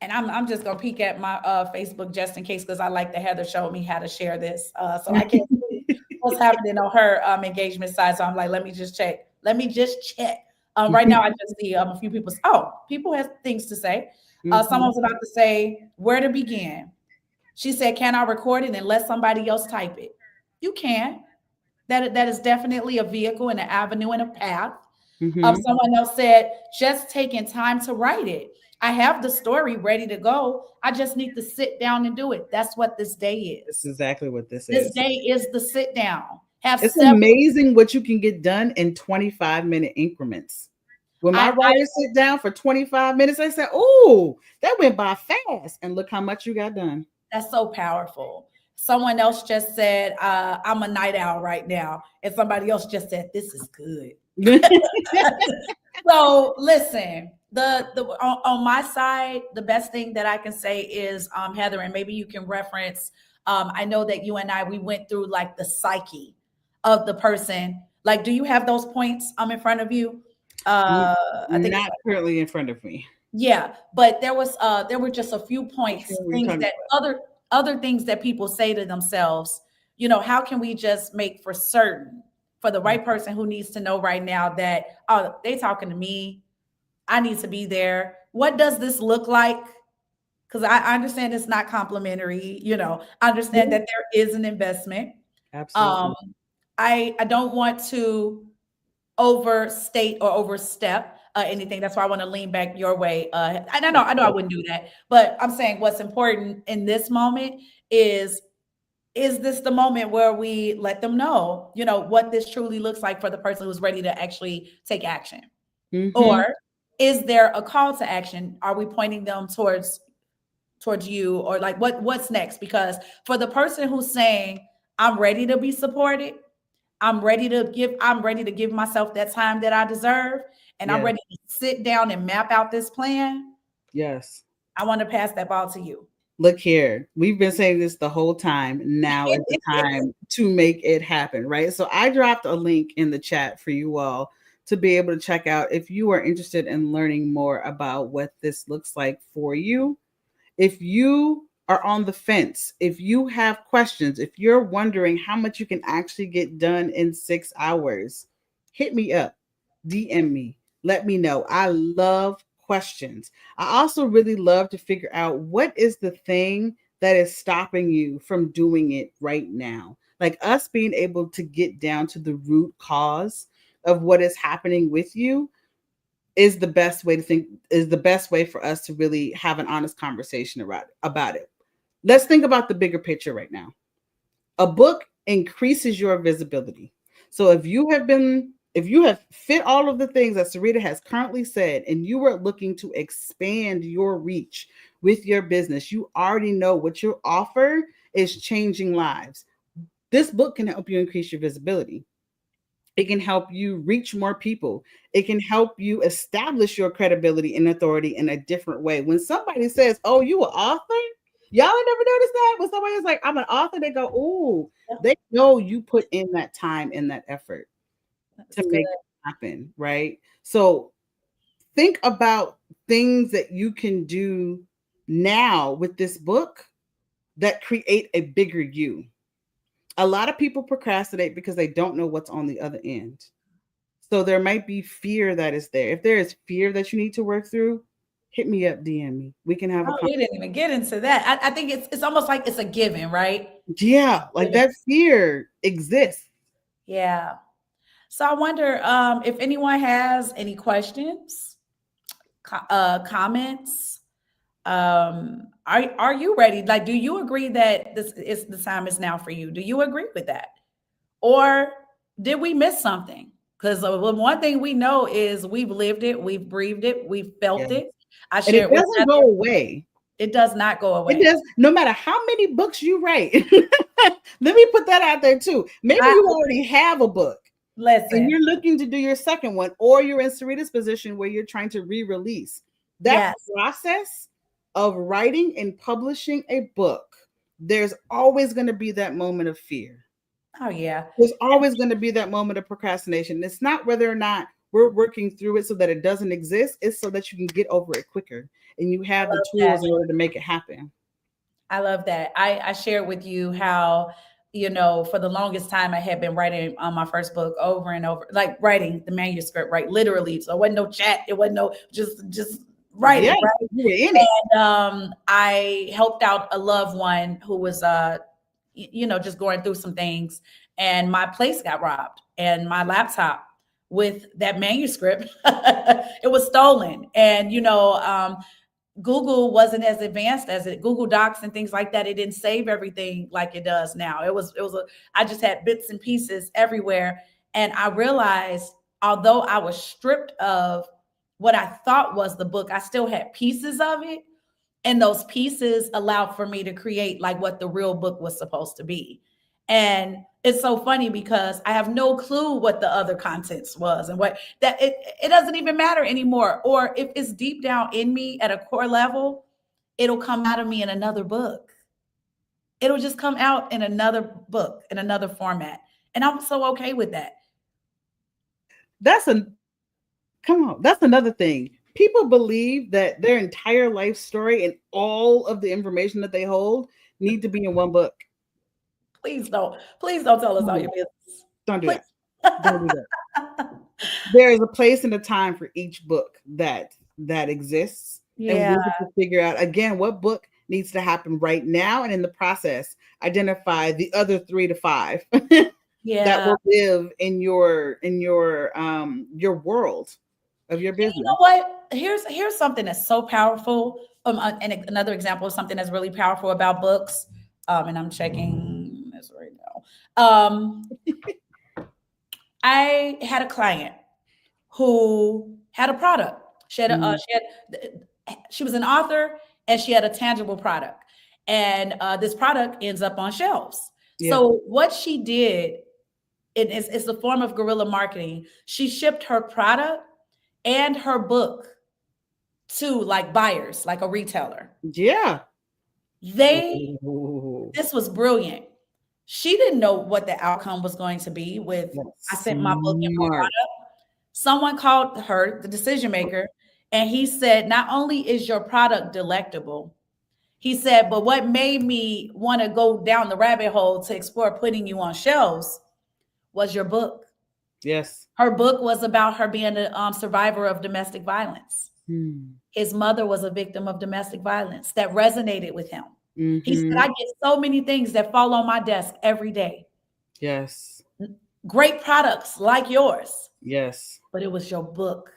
and I'm just gonna peek at my Facebook just in case because I like that Heather showed me how to share this, so I can't see what's happening on her engagement side. So I'm like, let me just check. Let me just check. Right now, I just see a few people. Oh, people have things to say. Someone Hmm. was about to say where to begin. She said, "Can I record it and let somebody else type it?" You can. That is definitely a vehicle and an avenue and a path. Hmm. Someone else said, just taking time to write it. I have the story ready to go. I just need to sit down and do it. That's what this day That's is. exactly what this This is. day is the sit down. Have It's several. amazing what you can get done in 25-minute increments. When my I writers sit down for 25 minutes, they say, "Oh, that went by fast." And look how much you got done. That's so powerful. Someone else just said, I'm a night owl right now. And somebody else just said, this is good. So listen, the on my side, the best thing that I can say is, Heather, and maybe you can reference. I know that you and I we went through like the psyche of the person. Like, do you have those points in front of you? N- I think it's Not currently in front of me. yeah, but there were just a few Which points, one were you things talking that about? other things that people say to themselves. You know, how can we just make for certain for the right person who needs to know right now that, oh, they talking to me, I need to be there. What does this look like? Because I understand it's not complimentary. You know, I understand Yeah, that there is an investment. Um, absolutely. I don't want to overstate or overstep anything. That's why I want to lean back your way. I know I wouldn't do that, but I'm saying what's important in this moment is is this the moment where we let them know, you know, what this truly looks like for the person who's ready to actually take action? Or Hmm. is there a call to action? Are we pointing them towards you, or like what's next? Because for the person who's saying, I'm ready to be supported, I'm ready to give myself that time that I deserve, and I'm Yes, ready to sit down and map out this plan, yes. I want to pass that ball to you. Look here, we've been saying this the whole time. Now is the time to make it happen, right? So I dropped a link in the chat for you all to be able to check out if you are interested in learning more about what this looks like for you. If you are on the fence, if you have questions, if you're wondering how much you can actually get done in 6 hours, hit me up, DM me, let me know. I love questions. I also really love to figure out what is the thing that is stopping you from doing it right now. Like us being able to get down to the root cause of what is happening with you is the best way to think is the best way for us to really have an honest conversation about it. Let's think about the bigger picture right now. A book increases your visibility. So if you have fit all of the things that Sarita has currently said and you are looking to expand your reach with your business, you already know what your offer is changing lives. This book can help you increase your visibility. It can help you reach more people. It can help you establish your credibility and authority in a different way. When somebody says, "Oh, you an author?" Y'all ain't never noticed that? When somebody's like, "I'm an author," they go, "Ooh," they know you put in that time and that effort to That's good. make it happen, right? So think about things that you can do now with this book that create a bigger you. A lot of people procrastinate because they don't know what's on the other end. So there might be fear that is there. If there is fear that you need to work through, hit me up, DM me. We can have a Oh, we didn't even get into that. I think it's almost like it's a given, right? yeah, like Given. that fear exists. Yeah. So I wonder if anyone has any questions, comments. Are you ready? Like, do you agree that this is the time is now for you? Do you agree with that, or did we miss something? Because one thing we know is we've lived it, we've breathed it, we've felt Yes. it. I And it shared with doesn't go Heather. away. It does not go It away. does, no matter how many books you write. Let me put that out there too. Maybe I you already have a book and listen. you're looking to do your second one, or you're in Sarita's position where you're trying to re-release. That Yes. process of writing and publishing a book, there's always going to be that moment of fear. Oh yeah. There's always going to be that moment of procrastination. It's not whether or not we're working through it so that it doesn't exist, it's so that you can get over it quicker and you I have the love that. tools in order to make it happen. I love that. I shared with you how, for the longest time I had been writing on my first book over and over, like writing the manuscript, right? Literally. So it wasn't no chat. It wasn't no just writing, Yes, right? you were in it. And I helped out a loved one who was just going through some things, and my place got robbed and my laptop with that manuscript it was stolen. And Google wasn't as advanced as it, Google Docs and things like that. It didn't save everything like it does now. I just had bits and pieces everywhere. And I realized, although I was stripped of what I thought was the book, I still had pieces of it. And those pieces allowed for me to create like what the real book was supposed to be. And it's so funny because I have no clue what the other contents was, and what that it doesn't even matter anymore. Or if it's deep down in me at a core level, it'll come out of me in another book. It'll just come out in another book, in another format. And I'm so okay with that. That's a come on. That's another thing. People believe that their entire life story and all of the information that they hold need to be in one book. Please don't tell us all No, your business. don't do Please. that. Don't do that. There is a place and a time for each book that exists, and we Yeah. get to figure out again what book needs to happen right now, and in the process identify the other 3 to 5 that Yeah. will live in your world of your And you know business. what? Here's something that's so powerful. And another example of something that's really powerful about books. And I'm checking this right now. I had a client who had a product. Mm, She was an author, and she had a tangible product. And this product ends up on shelves. yeah, So what she did, it's a form of guerrilla marketing. She shipped her product and her book to like buyers, like a retailer. yeah. They Ooh, This was brilliant. She didn't know what the outcome was going to be with I that's sent my book and my smart. product. Someone called her, the decision maker, and he said, not only is your product delectable, he said, but what made me want to go down the rabbit hole to explore putting you on shelves was your book. Yes. Her book was about her being a survivor of domestic violence. Hmm. His mother was a victim of domestic violence. That resonated with him. He said, I Mm-hmm. get so many things that fall on my desk every day. Yes. Great products like yours, Yes. but it was your book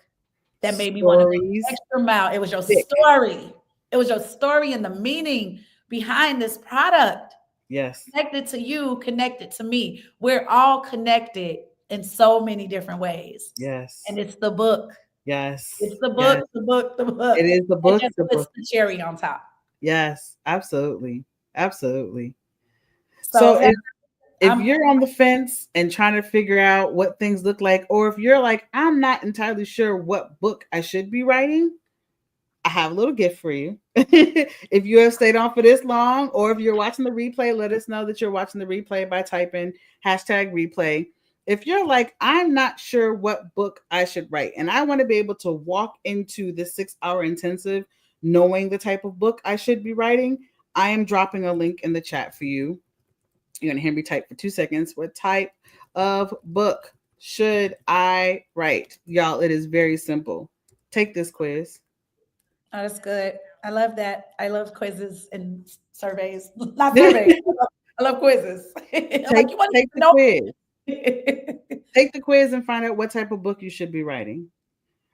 that made me want to go the Stories extra mile. It was your thick. story. It was your story and the meaning behind this product. Yes. Connected to you, connected to me. We're all connected in so many different ways. Yes. And it's the book. Yes. It's the Yes. book, the book, the It book. is the It book. just The puts book. the cherry on top. Yes. Absolutely. Absolutely. So So Heather, if I'm you're on the fence and trying to figure out what things look like, or if you're like, I'm not entirely sure what book I should be writing, I have a little gift for you. If you have stayed on for this long, or if you're watching the replay, let us know that you're watching the replay by typing #replay. If you're like, I'm not sure what book I should write, and I want to be able to walk into this 6 hour intensive knowing the type of book I should be writing, I am dropping a link in the chat for you. You're gonna hear me type for 2 seconds. What type of book should I write? Y'all, it is very simple. Take this quiz. Oh, that's good. I love that. I love quizzes and surveys. Not surveys. I love quizzes. I'm take like, you want take to the know? quiz. Take the quiz and find out what type of book you should be writing.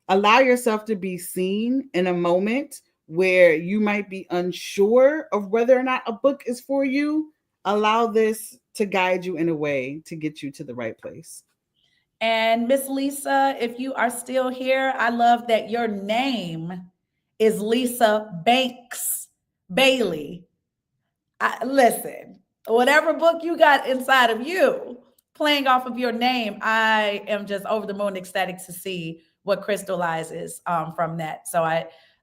Allow yourself to be seen in a moment where you might be unsure of whether or not a book is for you. Allow this to guide you in a way to get you to the right place. And Miss Lisa, if you are still here, I love that your name is Lisa Banks Bailey. Listen, whatever book you got inside of you, playing off of your name, I am just over the moon ecstatic to see what crystallizes from that. So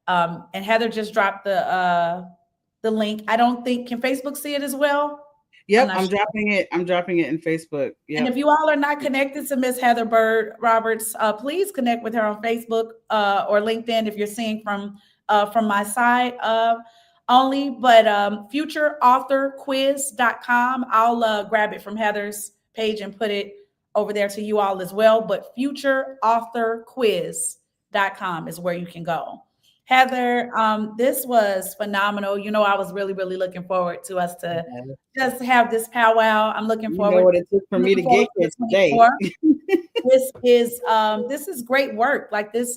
and Heather just dropped the link. I don't think, can Facebook see it as well? I'm Yep, not I'm sure. dropping it. I'm dropping it in Facebook. And Yep. if you all are not connected to Miss Heather Byrd Roberts, please connect with her on Facebook or LinkedIn if you're seeing from my side only. But futureauthorquiz.com. I'll grab it from Heather's page and put it over there to you all as well. But futureauthorquiz.com is where you can go. Heather, this was phenomenal. You know, I was really, really looking forward to us to Yeah. just have this powwow. I'm looking You know forward. what it took for I'm me looking to forward get to here the today. 24th. This is great work. Like it's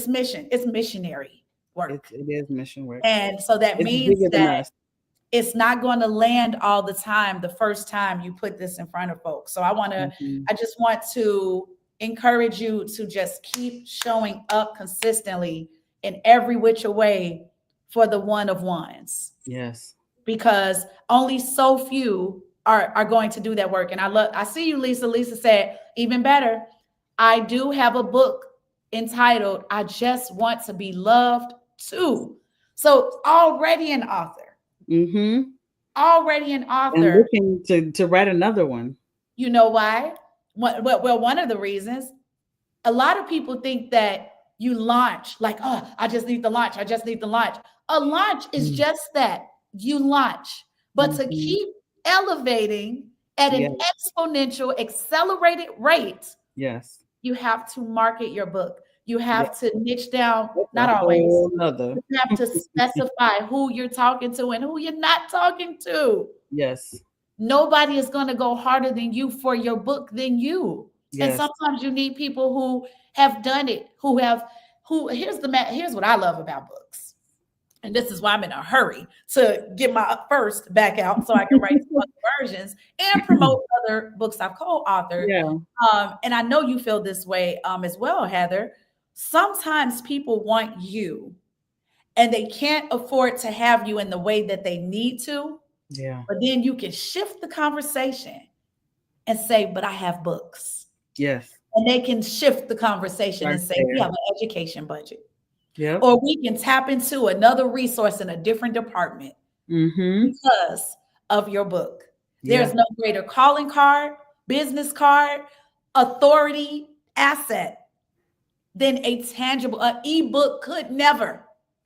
mission. It's missionary It, work. it is mission work. And so that It's means bigger than that us. it's not going to land all the time the first time you put this in front of folks. So Mhm. I just want to encourage you to just keep showing up consistently in every which way for the one of ones, Yes. because only so few are going to do that work. And I see you, Lisa. Lisa said, even better, I do have a book entitled I Just Want to Be Loved Too. So already an author, Mm-hmm. already an And author. looking to write another one. You know why? Well, one of the reasons, a lot of people think that you launch like, oh, I just need to launch. I just need to launch. A launch is just that, you launch. But to Mm-hmm. keep elevating at Yeah. an exponential, accelerated rate, Yes. you have to market your book. You Yeah. have to niche down, That's a not always. whole nother. You have to specify who you're talking to and who you're not talking to. Yes. Nobody is going to go harder than you for your book than you. And Yes. sometimes you need people who have done it, who here's what I love about books. And this is why I'm in a hurry to get my first back out so I can write some other versions and promote other books I've co-authored. Yeah. And I know you feel this way as well, Heather. Sometimes people want you and they can't afford to have you in the way that they need to. Yeah. But then you can shift the conversation and say, but I have books. Yes. And they can shift the conversation and Start say, we there. have an education budget. Yep. Or we can tap into another resource in a different department Mm-hmm. because of your book. Yeah. There's no greater calling card, business card, authority, asset than a tangible, an ebook could never,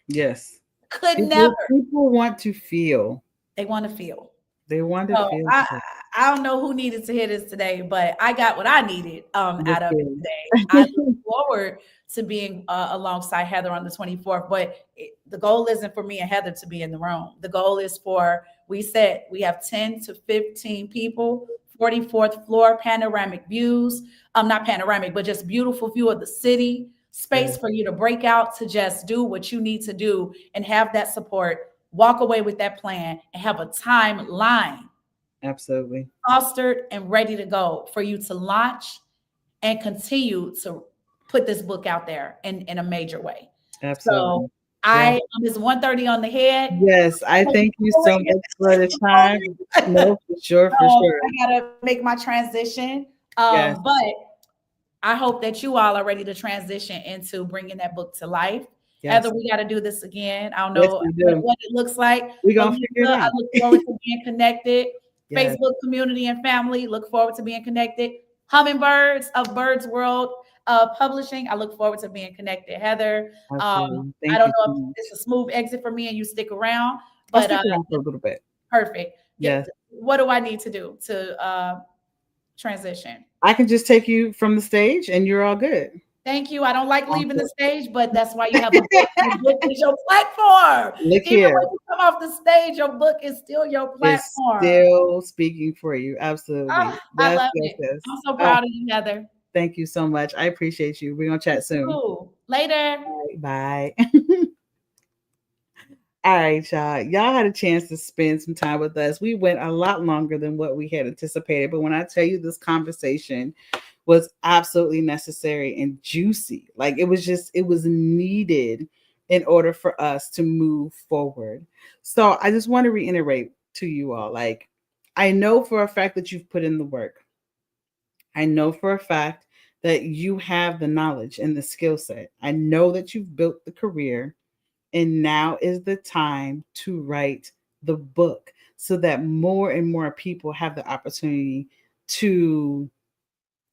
Yes. could People never. people want to feel. They want to feel. They want to So feel I don't know who needed to hear this today, but I got what I needed this out of it feeling. today. I look forward to being alongside Heather on the 24th, but the goal isn't for me and Heather to be in the room. The goal is for, we said we have 10 to 15 people, 44th floor, panoramic views. Not panoramic, but just beautiful view of the city, space Yeah. for you to break out to just do what you need to do and have that support, walk away with that plan and have a timeline Absolutely. fostered and ready to go for you to launch and continue to put this book out there in a major way. So Absolutely. Yeah. I it's 1:30 on the head. Yes. I thank you so much for the time. No, for sure, for sure. I gotta make my transition. Yes. But I hope that you all are ready to transition into bringing that book to life. Heather, Yes. we got to do this again. I don't Yes, know we do. what it looks like, We're but gonna figure it Lisa, I out. look forward to being connected. Yes. Facebook community and family, look forward to being connected. Hummingbirds of Bird's World Publishing, I look forward to being connected. Heather, Absolutely. I Thank don't you know so if much. it's a smooth exit for me and you stick around, I'll but stick around for a little bit. perfect. Yes. what do I need to do to transition? I can just take you from the stage and you're all good. Thank you. I don't like leaving the Awesome. stage, but that's why you have a book. Your book is your platform. Look Even here. when you come off the stage, your book is still your It's platform. still speaking for you. Absolutely. I Yes, love yes, it. yes. I'm so Ah, proud of you, Heather. thank you so much. I appreciate you. We're gonna chat soon. Cool. Later. Bye. All right, y'all. Y'all had a chance to spend some time with us. We went a lot longer than what we had anticipated, but when I tell you this conversation was absolutely necessary and juicy, like it was needed in order for us to move forward. So I just want to reiterate to you all, like, I know for a fact that you've put in the work. I know for a fact that you have the knowledge and the skill set. I know that you've built the career, and now is the time to write the book so that more and more people have the opportunity to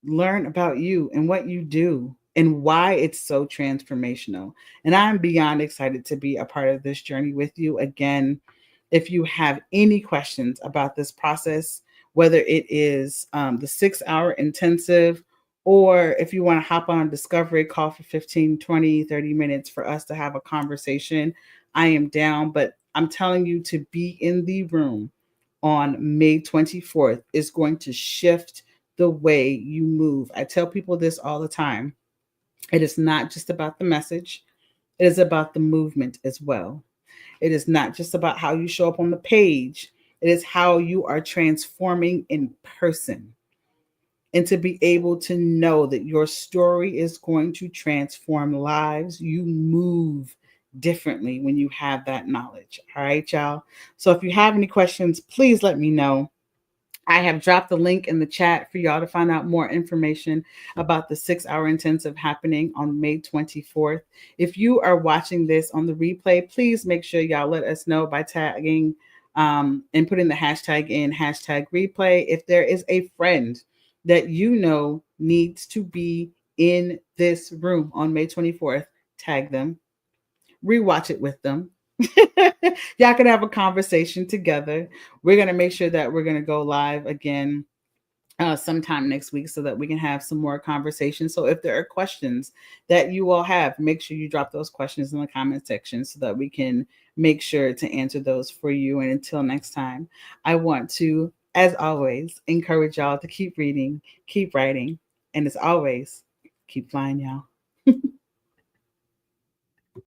learn about you and what you do and why it's so transformational. And I'm beyond excited to be a part of this journey with you. Again, if you have any questions about this process, whether it is the 6 hour intensive, or if you want to hop on a discovery call for 15, 20, 30 minutes for us to have a conversation, I am down. But I'm telling you, to be in the room on May 24th is going to shift the way you move. I tell people this all the time. It is not just about the message, it is about the movement as well. It is not just about how you show up on the page, it is how you are transforming in person. And to be able to know that your story is going to transform lives, you move differently when you have that knowledge. All right, y'all. So if you have any questions, please let me know. I have dropped the link in the chat for y'all to find out more information about the 6 hour intensive happening on May 24th. If you are watching this on the replay, please make sure y'all let us know by tagging and putting the hashtag in hashtag replay. If there is a friend that you know needs to be in this room on May 24th, tag them, rewatch it with them. Y'all can have a conversation together. We're going to make sure that we're going to go live again sometime next week so that we can have some more conversation. So if there are questions that you all have, make sure you drop those questions in the comment section so that we can make sure to answer those for you. And until next time, I want to, as always, encourage y'all to keep reading, keep writing, and as always, keep flying, y'all.